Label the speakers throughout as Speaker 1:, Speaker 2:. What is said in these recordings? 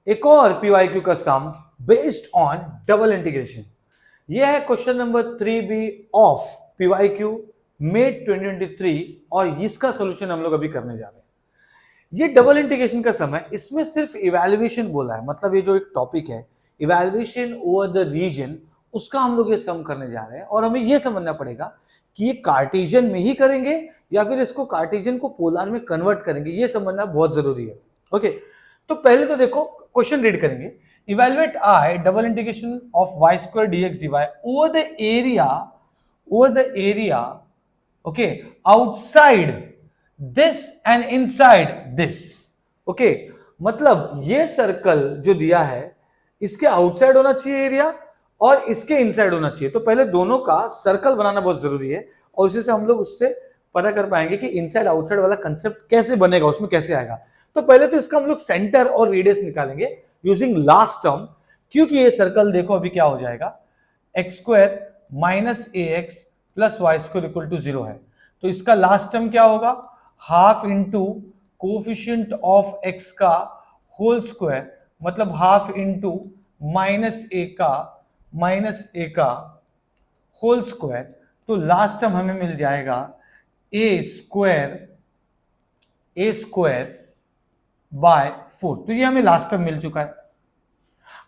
Speaker 1: एक और पीवाईक्यू का सम बेस्ड ऑन डबल इंटीग्रेशन। यह है question number 3B of PYQ made 2023 और इसका सॉल्यूशन हम लोग अभी करने जा रहे हैं। ये डबल इंटीग्रेशन का सम है, इसमें सिर्फ इवैल्यूएशन बोला है, मतलब ये जो एक टॉपिक है इवैल्यूएशन ओवर द रीजन, उसका हम लोग ये सम करने जा रहे हैं। और हमें ये समझना पड़ेगा कि ये कार्टेशियन में ही करेंगे या फिर इसको कार्टेशियन को पोलर में कन्वर्ट करेंगे, ये समझना बहुत जरूरी है। ओके, तो पहले तो देखो क्वेश्चन रीड करेंगे। Evaluate I double integration of y square dx d y over the area okay outside this and inside this. Okay, मतलब ये सर्कल जो दिया है इसके आउटसाइड होना चाहिए एरिया और इसके इनसाइड होना चाहिए। तो पहले दोनों का सर्कल बनाना बहुत जरूरी है और उसी से हम लोग उससे पता कर पाएंगे कि इनसाइड आउटसाइड वाला कंसेप्ट कैसे बनेगा, उसमें कैसे आएगा। तो पहले तो इसका हम लोग सेंटर और रेडियस निकालेंगे यूजिंग लास्ट टर्म, क्योंकि ये सर्कल देखो अभी क्या हो जाएगा, x square minus a x plus Y square equal to 0 है। तो इसका लास्ट टर्म क्या होगा, half into coefficient of x का होल स्क्वायर, मतलब हाफ इंटू माइनस ए का होल स्क्वायर। तो लास्ट टर्म हमें मिल जाएगा ए स्क्वायर बाय 4। तो ये हमें लास्ट टर्म मिल चुका है।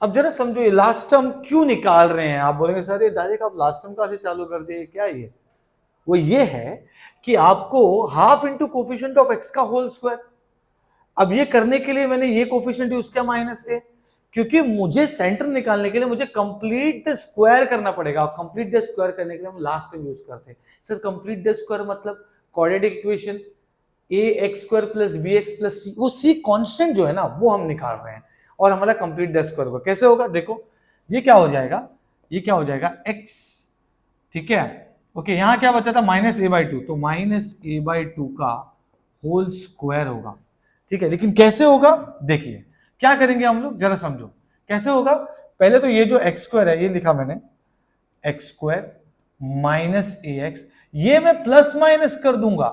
Speaker 1: अब जरा समझो ये लास्ट टर्म क्यों निकाल रहे हैं। आप बोलेंगे सर ये डायरेक्ट आप लास्ट टर्म कहां से चालू कर दिए, क्या ये? वो ये है कि आपको half into coefficient of x का होल स्क्वायर, अब ये करने के लिए मैंने ये कोफिशिएंट यूज किया माइनस ए, क्योंकि मुझे सेंटर निकालने के लिए मुझे कंप्लीट द स्क्वायर करना पड़ेगा। कंप्लीट द स्क्वायर करने के लिए हम लास्ट टर्म यूज करते हैं। सर कंप्लीट द स्क्वायर मतलब quadratic equation A x square plus B x plus C, वो सी कांस्टेंट जो है ना वो हम निकाल रहे हैं और हमारा कंप्लीट द स्क्वायर होगा। कैसे होगा देखो, ये क्या हो जाएगा, ये क्या हो जाएगा एक्स, ठीक है ओके। यहां क्या बचा था माइनस ए बाई टू, तो माइनस ए बाई टू का होल स्क्वायर होगा, ठीक है। लेकिन कैसे होगा देखिए, क्या करेंगे हम लोग जरा समझो कैसे होगा। पहले तो ये जो एक्स स्क्वायर है ये लिखा मैंने x square minus a x, ये मैं प्लस माइनस कर दूंगा,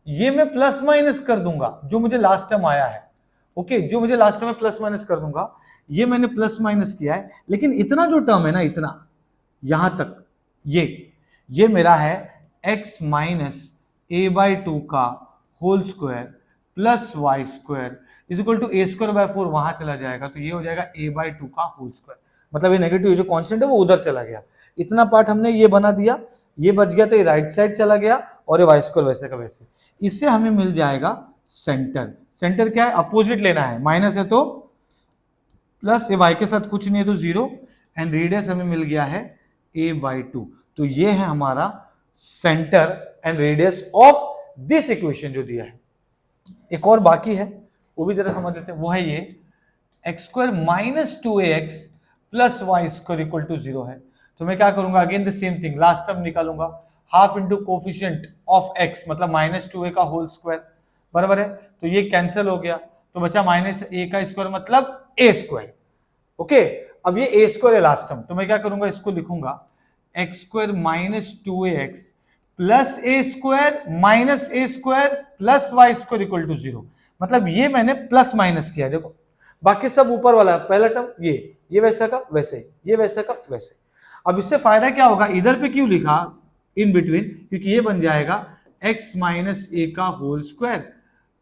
Speaker 1: ये मैं प्लस माइनस कर दूंगा जो मुझे लास्ट टाइम आया है। ओके, जो मुझे लास्ट टाइम प्लस माइनस कर दूंगा, ये मैंने प्लस माइनस किया है। लेकिन इतना जो टर्म है ना, इतना यहां तक ये मेरा है x minus A by two का whole square plus Y square is equal to A square by 4, वहां चला जाएगा तो ये हो जाएगा ए बाई टू का होल स्क्वायर। मतलब ये नेगेटिव जो कांस्टेंट है वो उधर चला गया। इतना पार्ट हमने ये बना दिया, ये बच गया तो ये राइट साइड चला गया और ये वाई स्क्वायर वैसे का वैसे। इससे हमें मिल जाएगा सेंटर। सेंटर क्या है, अपोजिट लेना है, माइनस है तो प्लस, ये वाई के साथ कुछ नहीं है तो 0 एंड रेडियस हमें मिल गया है a बाई टू। तो ये है हमारा centre and radius of this equation जो दिया है। एक और बाकी है वो भी जरा समझ लेते हैं, वो है ये एक्स स्क्वायर माइनस 2ax प्लस वाई स्क्वायर इक्वल टू 0 है। तो मैं क्या करूंगा, again the same thing, last term निकालूंगा, half into coefficient of x मतलब माइनस 2a का होल स्क्वायर, बराबर है। तो ये कैंसिल हो गया तो बचा माइनस a का स्क्वायर मतलब a स्क्वायर। ओके, अब ये a स्क्वायर है लास्ट टर्म, तो मैं क्या करूंगा, इसको लिखूंगा x square minus 2ax plus a square minus a square plus Y square equal to 0। मतलब ये मैंने प्लस माइनस किया, देखो बाकी सब ऊपर वाला, पहला टर्म ये वैसा का वैसे, ये वैसा का वैसे। अब इससे फायदा क्या होगा, इधर पे क्यों लिखा इन बिटवीन, क्योंकि ये बन जाएगा x माइनस ए का whole square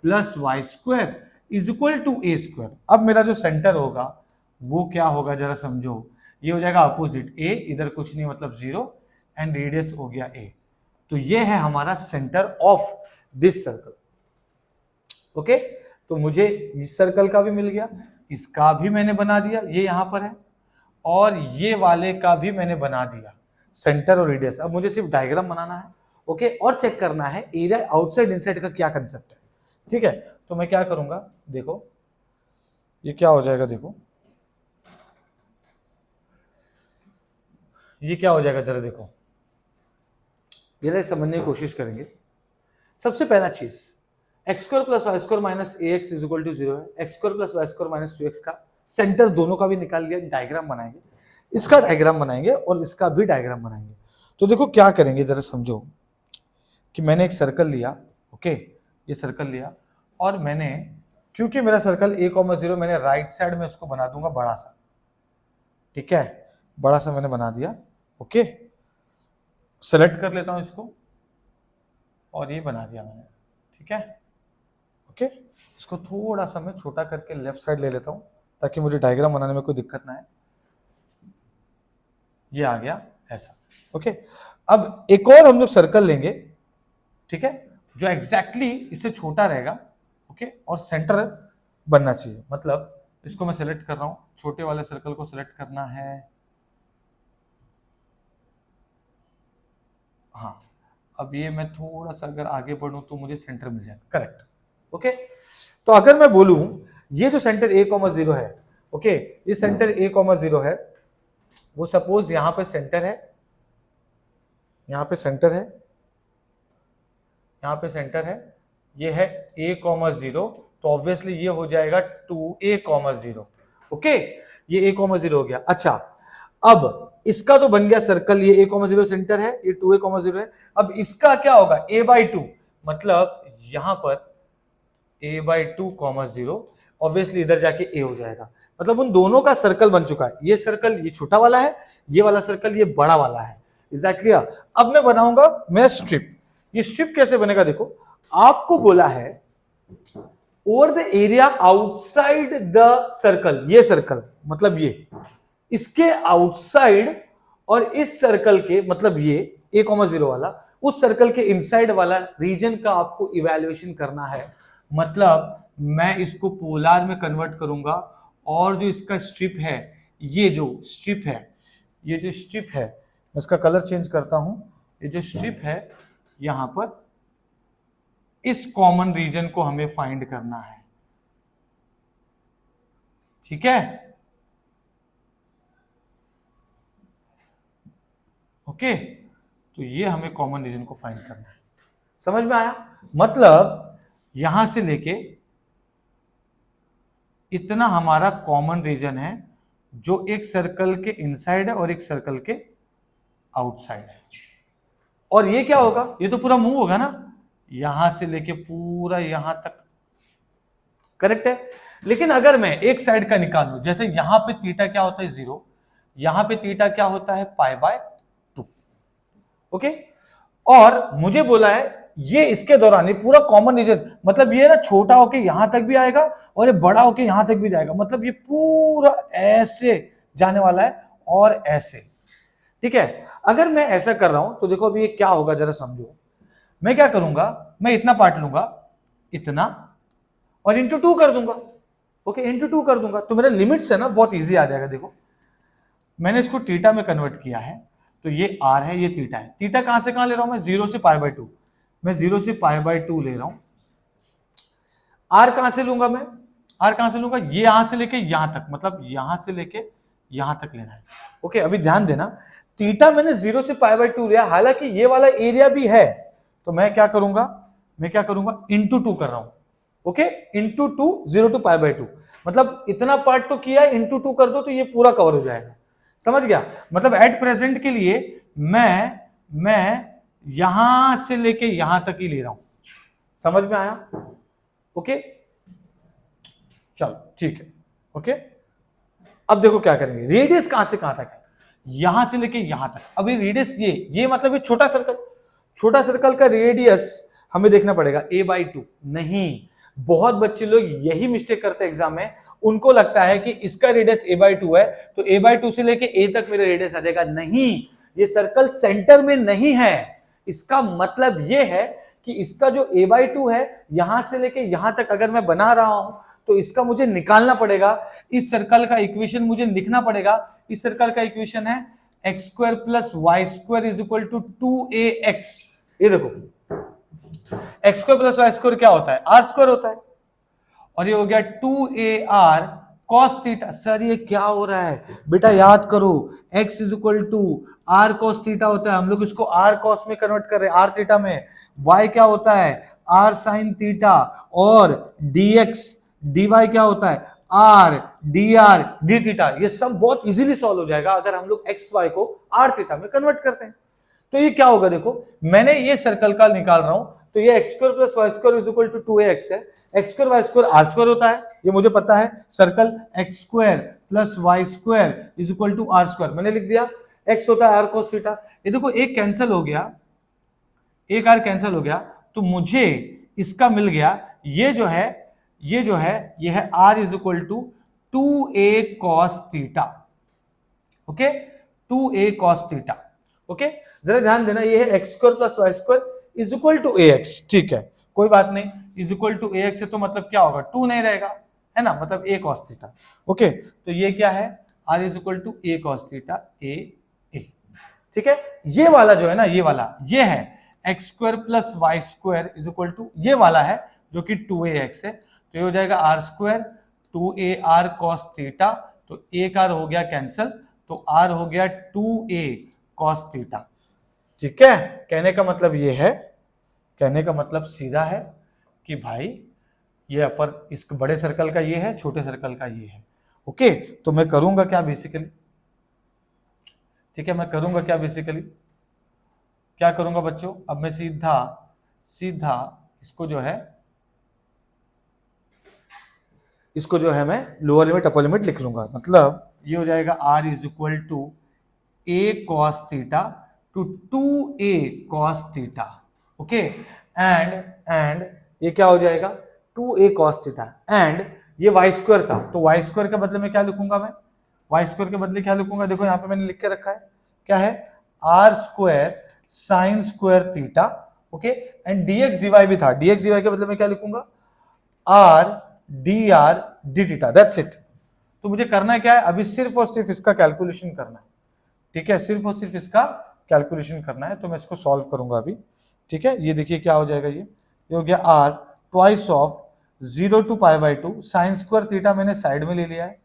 Speaker 1: plus Y square is equal to A square. अब मेरा जो सेंटर होगा वो क्या होगा जरा समझो, ये हो जाएगा अपोजिट a, इधर कुछ नहीं मतलब 0 एंड रेडियस हो गया a। तो ये है हमारा centre of this circle. Okay, तो मुझे इस सर्कल का भी मिल गया, इसका भी मैंने बना दिया, ये यहां पर है, और ये वाले का भी मैंने बना दिया, सेंटर और रेडियस। अब मुझे सिर्फ डायग्राम बनाना है, ओके, और चेक करना है एरिया आउटसाइड इनसाइड का क्या कंसेप्ट है, ठीक है। तो मैं क्या करूंगा, देखो ये क्या हो जाएगा, देखो ये क्या हो जाएगा जरा देखो, जरा समझने की कोशिश करेंगे। सबसे पहला चीज, x square plus Y square minus a x is equal to 0 है। X square plus Y square minus 2x का सेंटर दोनों का भी निकाल लिया, डायग्राम बनाएंगे, इसका डायग्राम बनाएंगे और इसका भी डायग्राम बनाएंगे। तो देखो क्या करेंगे जरा समझो कि मैंने एक सर्कल लिया, ओके, ये सर्कल लिया और मैंने क्योंकि मेरा सर्कल a,0 मैंने राइट साइड में इसको बना दूंगा बड़ा सा, ठीक है, बड़ा सा मैंने बना दिया। ओके, सेलेक्ट कर लेता हूं इसको और ये बना दिया मैंने, ठीक है। ओके, इसको थोड़ा सा मैं छोटा करके लेफ्ट साइड ले लेता हूं ताकि मुझे डायग्राम बनाने में कोई दिक्कत ना आए। ये आ गया ऐसा। ओके, अब एक और हम लोग सर्कल लेंगे, ठीक है, जो एग्जैक्टली इससे छोटा रहेगा। ओके, और सेंटर बनना चाहिए, मतलब इसको मैं सेलेक्ट कर रहा हूं, छोटे वाले सर्कल को सेलेक्ट करना है। हाँ, अब ये मैं थोड़ा सा अगर आगे बढ़ूं तो मुझे सेंटर मिल जाएगा, करेक्ट। ओके, तो अगर मैं बोलूं ये जो सेंटर a,0 है, ओके, ये सेंटर a,0 है, वो सपोज यहां पे सेंटर है, यहां पे सेंटर है, यहां पे सेंटर है, ये है a,0, तो ऑब्वियसली ये हो जाएगा 2a,0। ओके, ये a,0 हो गया। अच्छा, अब इसका तो बन गया सर्कल, ये a,0 सेंटर है, ये 2a,0 है। अब इसका क्या होगा, a/2, मतलब यहां पर a/2,0, ऑब्वियसली इधर जाके a हो जाएगा, मतलब उन दोनों का सर्कल बन चुका है। ये सर्कल ये छोटा वाला है, ये वाला सर्कल ये बड़ा वाला है, एग्जैक्टली। अब मैं बनाऊंगा मैं स्ट्रिप। ये स्ट्रिप कैसे बनेगा, देखो, आपको बोला है over the area outside the circle, ये सर्कल मतलब ये, इसके आउटसाइड, और इस सर्कल के मतलब ये a,0 वाला, उस सर्कल के इनसाइड वाला रीजन का आपको इवैल्यूएशन करना है। मतलब मैं इसको पोलार में कन्वर्ट करूंगा, और जो इसका स्ट्रिप है, ये जो स्ट्रिप है, ये जो स्ट्रिप है, मैं इसका कलर चेंज करता हूं, ये जो स्ट्रिप है यहां पर, इस कॉमन रीजन को हमें फाइंड करना है, ठीक है। ओके, तो ये हमें कॉमन रीजन को फाइंड करना है, समझ में आया। मतलब यहां से लेके इतना हमारा कॉमन रीजन है, जो एक सर्कल के इनसाइड है और एक सर्कल के आउटसाइड है। और ये क्या होगा, ये तो पूरा मूव होगा ना, यहां से लेके पूरा यहां तक, करेक्ट है। लेकिन अगर मैं एक साइड का निकालूं, जैसे यहां पे थीटा क्या होता है 0, यहां पे थीटा क्या होता है π/2। ओके, और मुझे बोला है ये इसके दौरान ये पूरा कॉमन रीजन, मतलब ये ना छोटा होके यहां तक भी आएगा और ये बड़ा होके यहां तक भी जाएगा, मतलब ये पूरा ऐसे जाने वाला है और ऐसे, ठीक है। अगर मैं ऐसा कर रहा हूं तो देखो अभी ये क्या होगा जरा समझो। मैं क्या करूंगा, मैं इतना पार्ट लूंगा, इतना, और इंटू 2 कर दूंगा। ओके, इंटू 2 कर दूंगा, तो मेरा लिमिट्स है ना बहुत इजी आ जाएगा। देखो मैंने इसको थीटा में कन्वर्ट किया है, तो ये r है, ये थीटा है। थीटा कहां से कहां ले रहा हूं मैं, 0 से π/2, मैं 0 से π/2 ले रहा हूं। r कहां से लूंगा मैं, r कहां से लूंगा, ये यहां से लेके यहां तक, मतलब यहां से लेके यहां तक लेना है। ओके, अभी ध्यान देना, थीटा मैंने 0 से π/2 लिया, हालांकि ये वाला एरिया भी है, तो मैं क्या करूंगा, इंटू 2 कर रहा हूं। ओके, इंटू 2, 0 to π/2, मतलब इतना पार्ट तो किया है, इंटू 2 कर दो तो ये पूरा कवर हो जाएगा, समझ गया। मतलब एट प्रेजेंट के लिए मैं यहां से लेके यहां तक ही ले रहा हूं, समझ में आया। ओके, चलो ठीक है। ओके, अब देखो क्या करेंगे, रेडियस कहां से कहां तक है, यहां से लेके यहां तक। अभी रेडियस ये मतलब ये छोटा सर्कल का रेडियस हमें देखना पड़ेगा a/2, नहीं, बहुत बच्चे लोग यही मिस्टेक करते हैं एग्जाम में, उनको लगता है कि इसका रेडियस a/2 है तो a/2 से लेके a तक मेरा रेडियस आ जाएगा। नहीं, ये सर्कल सेंटर में नहीं है। इसका मतलब ये है कि इसका जो a/2 है, यहां से लेके यहां तक अगर मैं बना रहा हूं तो इसका मुझे निकालना पड़ेगा। इस सर्कल का इक्वेशन मुझे लिखना पड़ेगा। इस सर्कल का इक्वेशन है x² + y² = 2ax। ये देखो x² + y² क्या होता है, r² होता है, और ये हो गया 2ar cos थीटा। सर ये क्या हो रहा है बेटा, याद करो, x = r cos थीटा होता है, हम लोग इसको r cos में कन्वर्ट कर रहे हैं, r थीटा में। y क्या होता है, r sin थीटा, और dx dy क्या होता है, r dr d थीटा। ये सब बहुत इजीली सॉल्व हो जाएगा अगर हम लोग x y को r थीटा में कन्वर्ट करते हैं। तो ये क्या होगा, देखो मैंने ये सर्कल का निकाल रहा हूं, तो ये x² + y² = 2ax है। X square y square r square होता है, ये मुझे पता है। Circle x square plus Y square is equal to r square, मैंने लिख दिया। एक्स होता है आर कोस थीटा। ये देखो एक कैंसिल हो गया, एक आर कैंसिल हो गया, तो मुझे इसका मिल गया, ये जो है ये है are is equal to 2a cos theta. Okay, 2a cos theta. Okay, जरा ध्यान देना, ये है x square plus Y square is equal to a x. ठीक है, कोई बात नहीं, is equal to a x है तो मतलब क्या होगा, 2 नहीं रहेगा, है ना, मतलब a कॉस थीटा। ओके, तो ये क्या है, are is equal to a cos theta A. ठीक है, ये वाला जो है ना, ये वाला ये है x square plus Y square is equal to ये वाला है जो कि 2ax है, तो ये हो जाएगा are square 2ar cos theta, तो एक आर हो गया कैंसल, तो आर हो गया 2a cos थीटा। ठीक है, कहने का मतलब ये है, कहने का मतलब सीधा है कि भाई ये अपर इस बड़े सर्कल का ये है, छोटे सर्कल का ये है। ओके, तो मैं करूंगा क्या बेसिकली, ठीक है, मैं करूंगा क्या बेसिकली, क्या करूंगा बच्चों, अब मैं सीधा सीधा इसको जो है मैं लोअर लिमिट अपर लिमिट लिख लूंगा। मतलब ये हो जाएगा r is equal to a cos theta to 2a cos theta. Okay, and ये क्या हो जाएगा 2a cos थीटा, एंड ये y स्क्वायर था, तो y स्क्वायर के बदले में क्या लिखूंगा मैं, y स्क्वायर के बदले क्या लिखूंगा, देखो यहां पे मैंने लिख के रखा है, क्या है, r square sine square theta. Okay, and dx dy भी था, dx dy के बदले में क्या लिखूंगा, r dr d theta, that's it. तो मुझे करना है क्या है, अभी सिर्फ और सिर्फ इसका कैलकुलेशन करना है। ठीक है, सिर्फ और सिर्फ इसका कैलकुलेशन करना है, तो मैं इसको सॉल्व करूंगा अभी। ठीक है, ये देखिए क्या हो जाएगा, ये हो गया r twice of 0 to pi by 2 sine square theta, मैंने साइड में ले लिया है,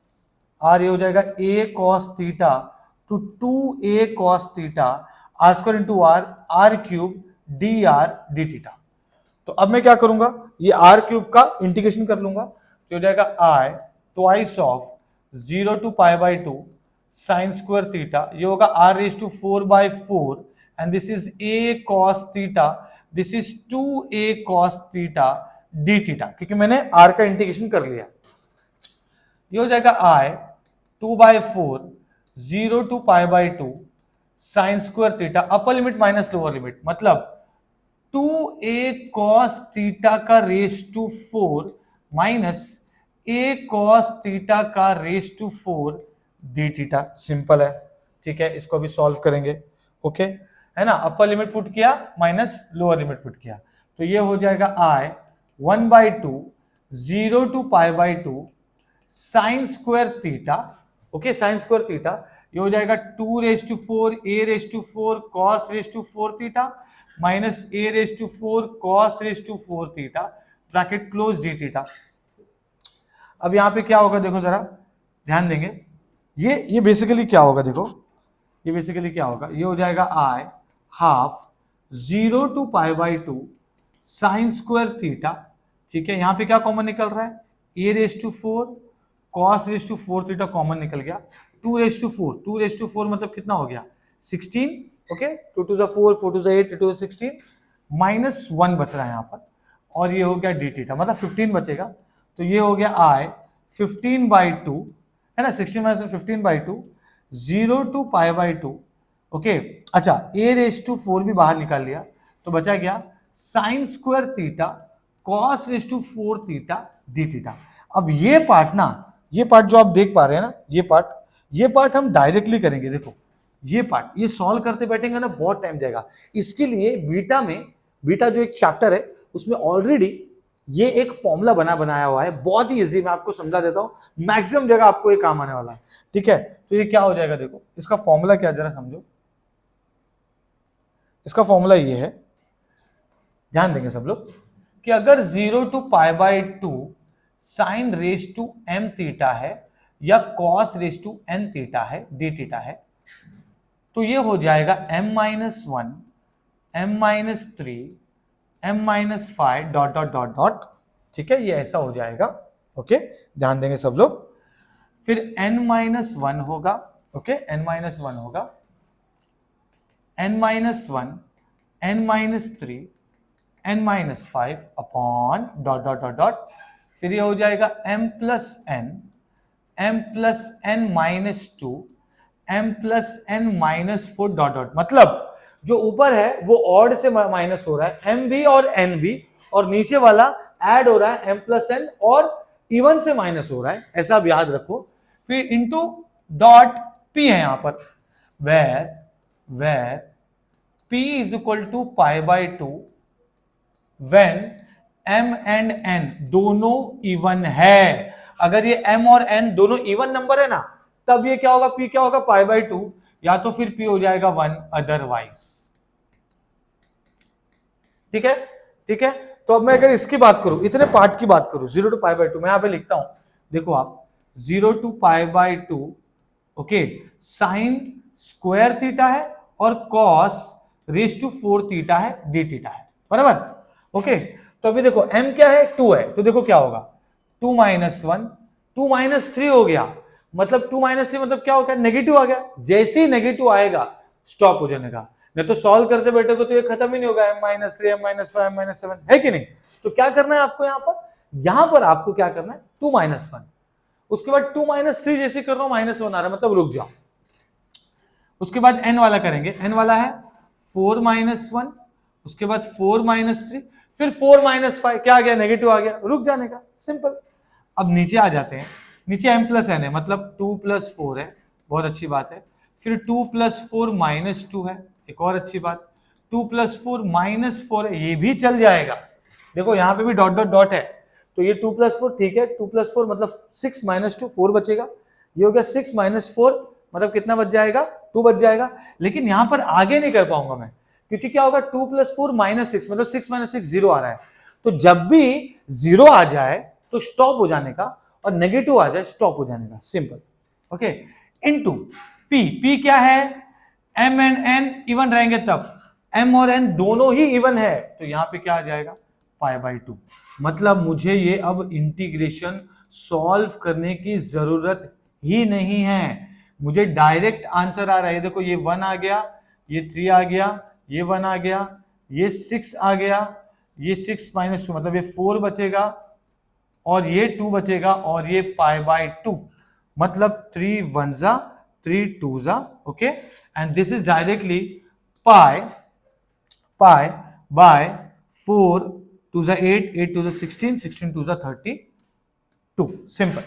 Speaker 1: r ये हो जाएगा a cos theta to 2a cos theta, r square into r cube dr d theta. तो अब मैं क्या करूंगा, ये r क्यूब का इंटीग्रेशन कर लूंगा, तो हो जाएगा i twice of 0 to pi by 2 sine square theta, ये होगा r raise to 4/4 and this is a cos theta, this is 2a cos theta d theta, क्योंकि मैंने r का इंटीग्रेशन कर लिया। ये हो जाएगा i 2/4 0 to pi by 2 sine square theta, upper limit minus lower limit, मतलब 2a cos थीटा का raise to 4 minus a cos theta का raise to 4 d theta. Simple है, ठीक है, इसको अभी सॉल्व करेंगे। ओके, है ना, अपर लिमिट पुट किया माइनस लोअर लिमिट पुट किया, तो ये हो जाएगा i 1/2 0 to pi by 2 sine square theta. Okay, sine square theta, ये हो जाएगा 2 raise to 4 a raise to 4 cos raise to 4 theta minus a raise to 4 cos raise to 4 theta, bracket close d theta. अब यहां पे क्या होगा, देखो जरा ध्यान देंगे, ये बेसिकली क्या होगा, देखो ये बेसिकली क्या होगा, ये हो जाएगा i half 0 to pi by 2 sine square theta. ठीक है, यहां पे क्या कॉमन निकल रहा है, a raise to 4 cos raise to 4 theta common निकल गया, 2 रेज टू 4 मतलब कितना हो गया 16। Okay, 2 to 4 4 to 8 2 to 16 minus 1 बच रहा है यहाँ पर, और ये हो गया डी थीटा, मतलब 15 बचेगा, तो ये हो गया i 15/2, है ना, 16 minus 15/2 0 to pi by 2। Okay, अच्छा, a रेज टू 4 भी बाहर निकाल लिया, तो बचा गया sine square theta cos raise to 4 theta d theta. अब ये पार्ट ना, ये पार्ट जो आप देख पा रहे हैं ना, ये पार्ट हम डायरेक्टली करेंगे। देखो ये पार्ट, ये सॉल्व करते बैठेंगे ना बहुत टाइम जाएगा, इसके लिए बीटा जो एक चैप्टर है उसमें ऑलरेडी ये एक फॉर्मूला बनाया हुआ है, बहुत ही इजी, मैं आपको समझा देता हूं, मैक्सिमम जगह आपको ये काम आने वाला है। ठीक है, तो ये क्या हो जाएगा, देखो इसका फॉर्मूला क्या, जरा समझो, इसका फॉर्मूला ये है, ध्यान देंगे सब लोग, कि अगर 0 to pi by 2 sine raise to m theta है या cos raise to n theta है d थीटा है, तो ये हो जाएगा m-1 m-3 m-5 dot dot dot dot. ठीक है, ये ऐसा हो जाएगा। ओके, ध्यान देंगे सब लोग, फिर n-1 होगा, ओके, n-1 होगा, n-1 n-3 n minus 5 upon dot dot dot dot, फिर ये हो जाएगा m plus n minus 2 m plus n minus 4 dot dot. मतलब जो ऊपर है वो ऑड से माइनस हो रहा है m भी और n भी, और नीचे वाला ऐड हो रहा है m प्लस n और इवन से माइनस हो रहा है, ऐसा आप याद रखो। फिर इंटू डॉट p है यहां पर, where p is equal to pi by 2 when m एंड n दोनों इवन है। अगर ये m और n दोनों इवन नंबर है ना, तब ये क्या होगा, p क्या होगा, पाई बाई 2, या तो फिर p हो जाएगा 1 अदरवाइज। ठीक है, ठीक है। तो अब मैं अगर इसकी बात करूं, इतने पार्ट की बात करूं, 0 टू पाई बाई 2, मैं यहां पे लिखता हूं, देखो आप 0 to pi by 2, okay, sine square theta है और कॉस रेज टू 4 थीटा है, डी थीटा है, बराबर। ओके, तो अभी देखो m क्या है, 2 है, तो देखो क्या होगा, 2 माइनस 1, 2 माइनस 3 हो गया, मतलब 2 माइनस 3 मतलब क्या हो गया, नेगेटिव आ गया। जैसे ही नेगेटिव आएगा स्टॉप हो जाने का, नहीं तो सॉल्व करते बैठे तो ये खत्म ही नहीं होगा, m minus 3, m minus 5, m minus 7, है कि नहीं। तो क्या करना है आपको, यहां पर आपको क्या करना है, 2 माइनस 1, उसके बाद 2 माइनस 3 जैसे कर रहा हूं माइनस 1 आ रहा है, मतलब रुक जाओ। उसके बाद n वाला करेंगे, n वाला है 4 माइनस 1, उसके बाद 4 माइनस 3, फिर 4 माइनस 5, क्या आ गया, नेगेटिव आ गया, रुक जाने का, सिंपल। अब नीचे आ जाते हैं, नीचे m प्लस n है, मतलब 2 प्लस 4 है, बहुत अच्छी बात है। फिर 2 प्लस 4 माइनस 2 है, एक और अच्छी बात, 2 प्लस 4 माइनस 4 है, ये भी चल जाएगा। देखो यहाँ पे भी डॉट डॉट डॉट है, तो ये 2 प्लस 4 ठीक है, 2 प्लस 4 मतलब 6 माइनस 2 4 बचेगा, ये हो गया 6 माइनस 4 मतलब कितना बच जाएगा, 2 बच जाएगा। लेकिन यहां पर आगे नहीं कर पाऊंगा मैं, क्योंकि क्या होगा, 2 प्लस 4 माइनस 6 मतलब 6 माइनस 6 0 आ रहा है, तो जब भी 0 आ जाए तो स्टॉप हो जाने का, और नेगेटिव आ जाए स्टॉप हो जाने का, सिंपल। ओके, इनटू p क्या है, m एंड n इवन रहेंगे तब, m और n दोनों ही इवन है, तो यहां पे क्या आ जाएगा, पाई बाई 2। मतलब मुझे ये अब इंटीग्रेशन सॉल्व करने की जरूरत ही नहीं है, मुझे डायरेक्ट आंसर आ रहा है। देखो ये 1 आ गया, ये 3 आ गया, ये 1 आ गया, ये 6 आ गया, ये 6 माइनस 2 मतलब ये 4 बचेगा, और ये 2 बचेगा, और ये पाई बाई 2 मतलब 3 1 जा 3 2 जा, okay, and this is directly pi by 4 2 जा 8 8 2 जा 16 16 2 जा 32, सिंपल।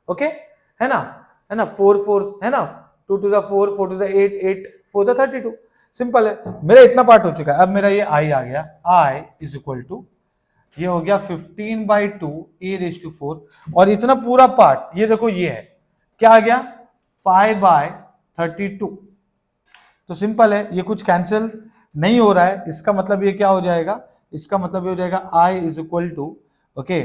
Speaker 1: ओके, है ना, 4 4 है ना, 2 2 जा 4 4 2 जा 8 8 4 जा 32, सिंपल है। मेरा इतना पार्ट हो चुका है, अब मेरा ये i आ गया, i इज इक्वल टू, ये हो गया 15 बाई 2 ए रेज टू 4, और इतना पूरा पार्ट ये देखो ये है, क्या आ गया, पाई बाय 32। तो सिंपल है, ये कुछ कैंसिल नहीं हो रहा है, इसका मतलब ये क्या हो जाएगा, इसका मतलब ये हो जाएगा i is equal to, okay,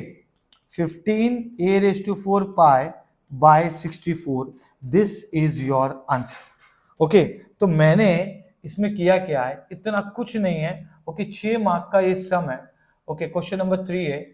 Speaker 1: 15 a raise to 4 pi by 64, this is your answer. Okay, तो मैंने इसमें किया क्या है, इतना कुछ नहीं है। ओके, 6 मार्क का ये सम है। ओके, क्वेश्चन नंबर 3 है,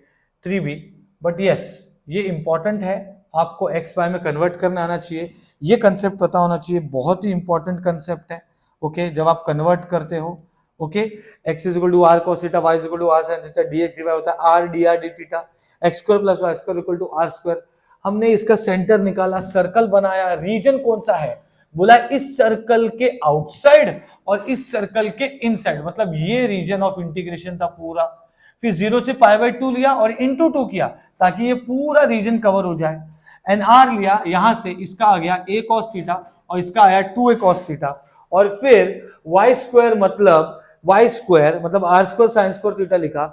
Speaker 1: 3B, बट यस ये इंपॉर्टेंट है, आपको एक्स वाई में कन्वर्ट करना आना चाहिए, ये कंसेप्ट पता होना चाहिए, बहुत ही इंपॉर्टेंट कंसेप्ट है। ओके, जब आप कन्वर्ट करते हो, okay, x is equal to r cos theta, y is equal to r sine theta, dx dy होता है r d r d theta, x square plus Y square equal to r square. हमने इसका centre निकाला, circle बनाया, reason कौन सा है, बोला इस सर्कल के आउटसाइड और इस सर्कल के इनसाइड, मतलब ये रीजन ऑफ इंटीग्रेशन था पूरा। फिर 0 से पाई बाई 2 लिया और इंटू 2 किया ताकि ये पूरा रीजन कवर हो जाए। एन आर लिया, यहां से इसका आ गया a cos थीटा और इसका आया 2a cos थीटा, और फिर y स्क्वायर मतलब r square sine square theta लिखा,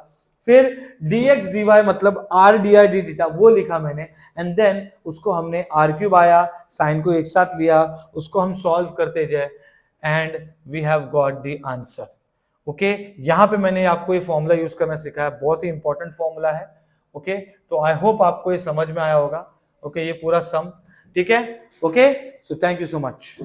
Speaker 1: फिर dx dy मतलब r dr d थीटा वो लिखा मैंने, एंड देन उसको हमने r क्यूब आया, साइन को एक साथ लिया, उसको हम सॉल्व करते जाए, and we have got the answer. Okay, यहां पे मैंने आपको ये फॉर्मूला यूज करना सिखाया, बहुत ही इंपॉर्टेंट फॉर्मूला है। ओके, तो आई होप आपको ये समझ में आया होगा। ओके, ये पूरा सम, ठीक है। Okay, so thank you so much.